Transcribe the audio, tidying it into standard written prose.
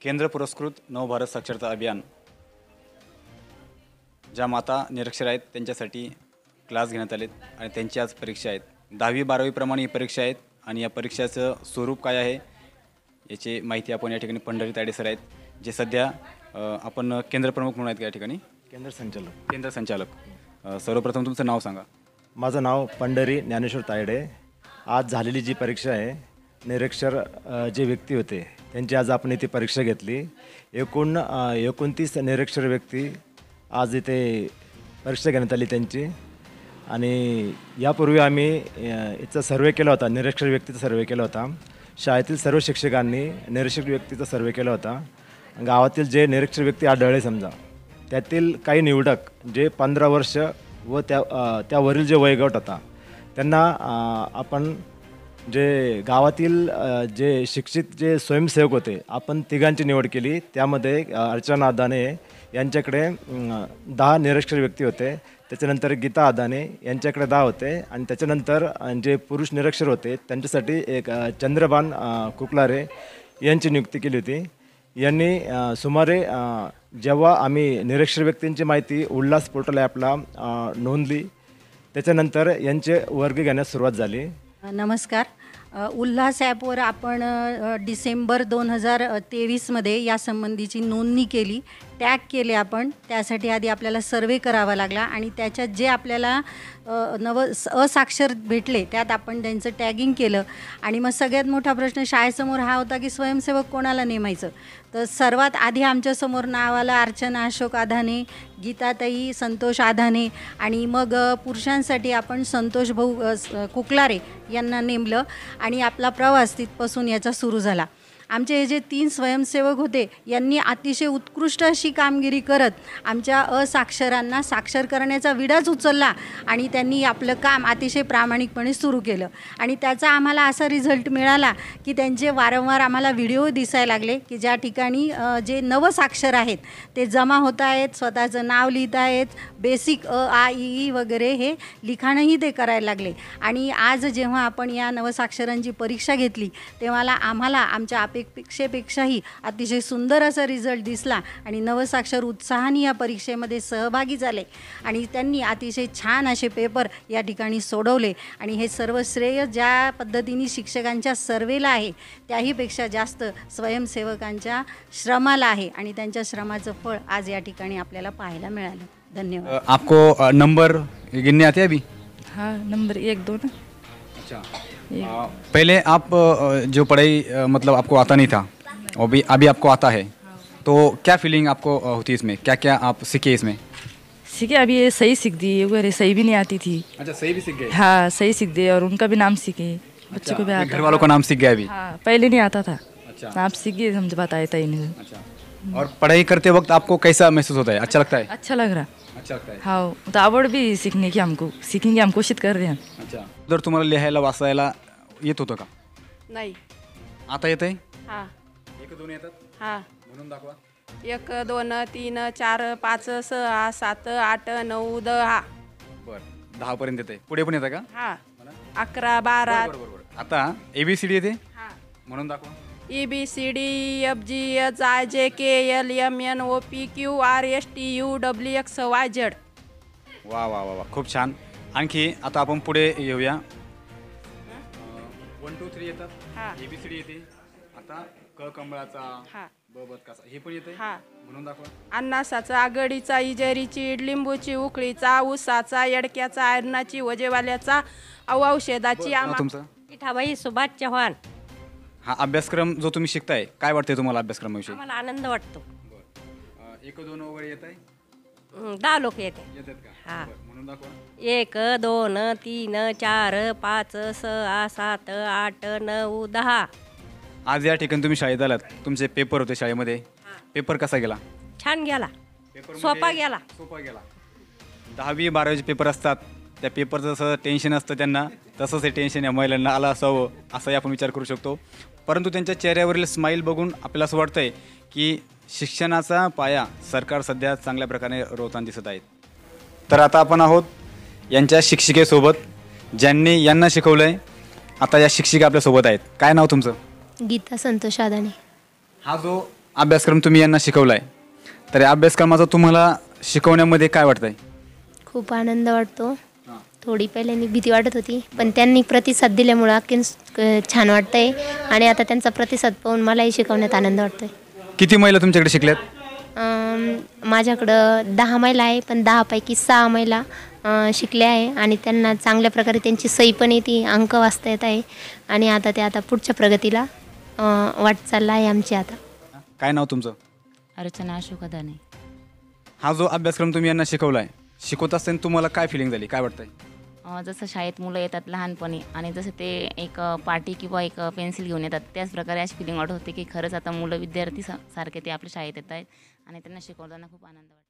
केंद्र पुरस्कृत नवभारत साक्षरता अभियान ज्या माता निरक्षर आहेत त्यांच्यासाठी क्लास घेण्यात आलेत आणि त्यांची आज परीक्षा आहेत. 10वी 12वी प्रमाणे ही परीक्षा आहेत आणि या परीक्षेचं स्वरूप काय आहे याची माहिती आपण या ठिकाणी पंढरी तायडे सर आहेत, जे सध्या आपण केंद्र प्रमुख म्हणून आहेत या ठिकाणी. केंद्र संचालक. सर्वप्रथम तुमचं नाव सांगा. माझं नाव पंढरी ज्ञानेश्वर तायडे. आज झालेली जी परीक्षा आहे, निरक्षर जे व्यक्ती होते त्यांची आज आपण इथे परीक्षा घेतली. एकूण 29 निरक्षर व्यक्ती आज इथे परीक्षा घेण्यात आली त्यांची. आणि यापूर्वी आम्ही याचा सर्वे केला होता, निरक्षर व्यक्तीचा सर्वे केला होता. शाळेतील सर्व शिक्षकांनी निरक्षर व्यक्तीचा सर्वे केला होता. गावातील जे निरक्षर व्यक्ती आढळले समजा, त्यातील काही निवडक जे 15 वर्ष व त्यावरील जे वयोगट होता त्यांना आपण जे गावातील जे शिक्षित जे स्वयंसेवक होते आपण तिघांची निवड केली. त्यामध्ये अर्चना अदाने यांच्याकडे 10 निरक्षर व्यक्ती होते. त्याच्यानंतर गीता अदाने यांच्याकडे 10 होते आणि त्याच्यानंतर जे पुरुष निरक्षर होते त्यांच्यासाठी एक चंद्रभान कुकलारे यांची नियुक्ती केली होती. यांनी सुमारे जेव्हा आम्ही निरक्षर व्यक्तींची माहिती उल्हास पोर्टल ॲपला नोंदली त्याच्यानंतर यांचे वर्ग घेण्यास सुरुवात झाली. नमस्कार. उल्हास ॲपवर आपण डिसेंबर 2023मध्ये यासंबंधीची नोंदणी केली, टॅग केले आपण. त्यासाठी आधी आपल्याला सर्वे करावा लागला आणि त्याच्यात जे आपल्याला असाक्षर भेटले त्यात आपण त्यांचं टॅगिंग केलं. आणि मग सगळ्यात मोठा प्रश्न शाळेसमोर हा होता की स्वयंसेवक कोणाला नेमायचं. तर सर्वात आधी आमच्यासमोर नाव आलं अर्चना अशोक आधाने, गीताताई संतोष आधाने आणि मग पुरुषांसाठी आपण संतोष भाऊ कुकलारे यांना नेमलं आणि आपला प्रवास तिथपासून याचा सुरू झाला. आमचे हे जे 3 स्वयंसेवक होते यांनी अतिशय उत्कृष्ट अशी कामगिरी करत आमच्या असाक्षरांना साक्षर करण्याचा विडाच उचलला आणि त्यांनी आपलं काम अतिशय प्रामाणिकपणे सुरू केलं. आणि त्याचा आम्हाला असा रिझल्ट मिळाला की त्यांचे वारंवार आम्हाला व्हिडिओ दिसायला लागले की ज्या ठिकाणी जे नवसाक्षर आहेत ते जमा होत आहेत, स्वतःचं नाव लिहित आहेत, बेसिक आ इ ई वगैरे हे लिखाणही ते करायला लागले. आणि आज जेव्हा आपण या नवसाक्षरांची परीक्षा घेतली तेव्हा आम्हाला आमच्या पेक्षाही अतिशय सुंदर असा रिझल्ट दिसला आणि नवसाक्षर उत्साहाने या परीक्षेमध्ये सहभागी झाले आणि त्यांनी अतिशय छान असे पेपर या ठिकाणी सोडवले. आणि हे सर्व श्रेय ज्या पद्धतीने शिक्षकांच्या सर्वेला आहे त्याहीपेक्षा जास्त स्वयंसेवकांच्या श्रमाला आहे आणि त्यांच्या श्रमाचं फळ आज या ठिकाणी आपल्याला पाहायला मिळालं. धन्यवाद. आपको नंबर गिनने आते हैं अभी? हाँ, नंबर 1 2 ना. अच्छा. पहले आप जो पढ़ाई मतलब आपको आता नहीं था, अभी आपको आता है, तो क्या फीलिंग आपको होती है इसमें? क्या क्या आप सीखे इसमें? सीखे, अभी ये सही सीख दी, वो सही भी नहीं आती थी. अच्छा, सही भी सीख गए? हाँ, सही सीख दिए और उनका भी नाम सीखे. बच्चे को भी आता, घर वालों का नाम सीख गया अभी? हाँ, पहले नहीं आता था. अच्छा. नाम सीख गए, समझ बताया था ही नहीं. अच्छा. और पढ़ाई करते वक्त आपको कैसा महसूस होता है? अच्छा लगता है? अच्छा लग रहा. अच्छा लगता है. हाँ, तो आवड़ भी सीखने की हमको, सीखेंगे हम कोशिश कर रहे हैं. अच्छा. जर तुम्हाला लिहायला वाचायला येत होतं का? नाही. आता येत आहे? हां 1 2 येतात? हां. म्हणून दाखवा. 1 2 3 4 5 6 7 8 9 10. बरं, 10 पर्यंत येते. पुढे पण येतं का? हां 11 12. बरोबर. आता ABCD येते? हां. म्हणून दाखवा. EBCD FG HI JK L M N O P Q R S T U W X Y Z. वा वा वा वा, खूप छान. आणखी आता आपण पुढे येऊया. 1 2 3 येतात. हां. ABCD येते. आता क कमळाचा, हां. ब बदकाचा, हे पण येते? हां. म्हणून दाखवा. अण्णासाचा, आगडीचा, इजेरीची, लिंबूची, उकळीचा, ऊसाचा, येडक्याचा, आयरनाची, वजेवाल्याचा, औषधाची. तुमचं? पिठाबाई सुभाष चव्हाण. हा अभ्यासक्रम जो तुम्ही शिकताय, काय वाटते तुम्हाला अभ्यासक्रमाविषयी? आम्हाला आनंद वाटतो. 1 2 वगैरे येत आहे? 10 लोक येते. येतात का? हां. म्हणून दाखवा. 1 2 3 4 5 6 7 8 9 10. आज या ठिकाणी तुम्ही शाळेत आलात, तुमचे पेपर होते शाळेमध्ये. पेपर कसा गेला? छान गेला, सोपा गेला. सोपा गेला. 10वी 12वीचे पेपर असतात, त्या पेपरचं जसं टेन्शन असतं त्यांना, तसंच हे टेन्शन या महिलांना आलं असावं असाही आपण विचार करू शकतो. परंतु त्यांच्या चेहऱ्यावरील स्माईल बघून आपल्याला असं वाटतंय की शिक्षणाचा पाया सरकार सध्या चांगल्या प्रकारे रोवताना दिसत आहेत. तर आता आपण आहोत यांच्या शिक्षिकेसोबत, ज्यांनी यांना शिकवलं आहे. आता या शिक्षिका आपल्यासोबत आहेत. काय नाव तुमचं? गीता संतोष आदाने. हा जो अभ्यासक्रम तुम्ही यांना शिकवला आहे, तर या अभ्यासक्रमाचा तुम्हाला शिकवण्यामध्ये काय वाटतं आहे? खूप आनंद वाटतो. थोडी पहिल्यांदा भीती वाटत होती, पण त्यांनी प्रतिसाद दिल्यामुळं आणखीन छान वाटतंय आणि आता त्यांचा प्रतिसाद पाहून मलाही शिकवण्यात आनंद वाटतोय. किती महिला तुमच्याकडे शिकल्यात? माझ्याकडं 10 महिला आहे, पण 10 पैकी 6 महिला शिकल्या आहे आणि त्यांना चांगल्या प्रकारे त्यांची सही पण येते, अंक वाचता येत आहे आणि आता पुढच्या प्रगतीला वाटचाल आहे आमची आता. काय नाव तुमचं? अर्चना अशोक दाने. हा जो अभ्यासक्रम तुम्ही यांना शिकवला आहे, शिकवत असताना तुम्हाला काय फिलिंग झाली, काय वाटतंय? जसं शाळेत मुलं येतात लहानपणी आणि जसं ते एक पाटी किंवा एक पेन्सिल घेऊन येतात, त्याच प्रकारे अशी फिलिंग वाटत होते की खरंच आता मुलं विद्यार्थी सारखे ते आपल्या शाळेत येत आहेत आणि त्यांना शिकवताना खूप आनंद वाटतो.